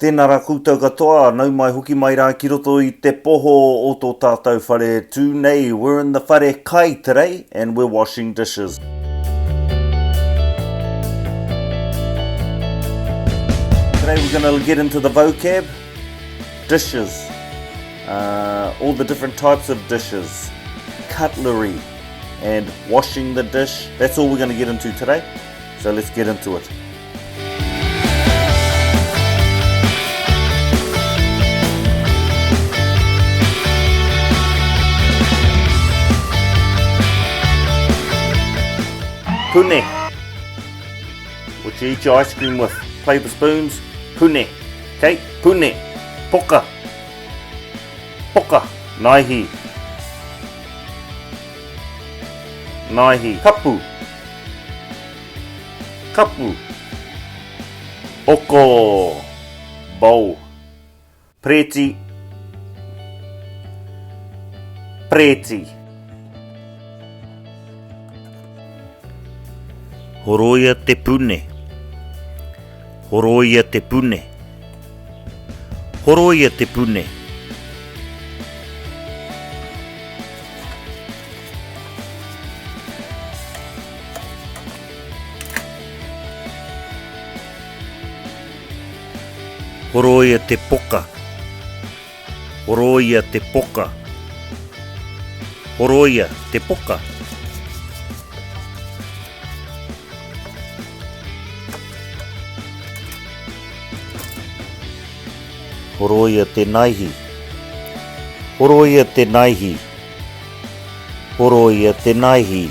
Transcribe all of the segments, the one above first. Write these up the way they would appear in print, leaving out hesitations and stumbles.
Tēnā rā koutou katoa, nau mai hoki mai rā ki roto I te poho o tō tātou whare tūnei. We're in the whare kai today and we're washing dishes. Today we're going to get into the vocab. Dishes. All the different types of dishes. Cutlery. And washing the dish. That's all we're going to get into today. So let's get into it. Pune. What you eat your ice cream with. Paper spoons. Pune. Okay? Pune. Poka. Poka. Naihi. Naihi. Kapu. Kapu. Oko. Bowl. Preti. Preti. Horoia te pune. Horoia te pune. Horoia te pune. Horoia te poka. Horoia te poka. Horoia te poka. Horoia te naihi. Horoia te naihi. Horoia te naihi.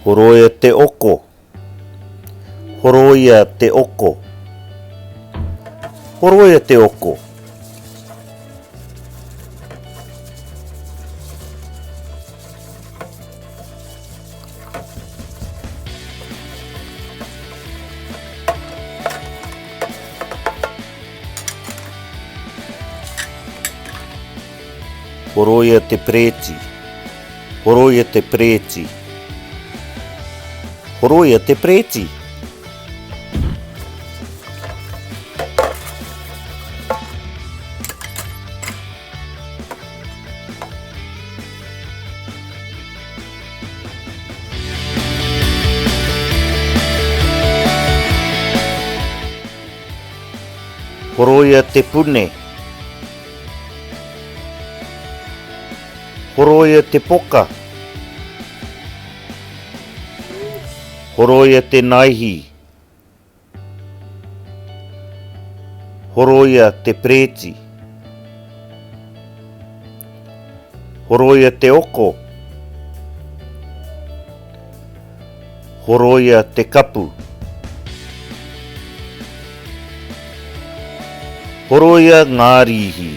Horoia te oko. Horoia te oko. Horoia te oko. Horoia te preti. Horoia te preti. Horoia te preti. Horoia te pune. Horoia te poka. Horoia te naihi. Horoia te preti. Horoia te oko. Horoia te kapu. Horoia ngā rihi.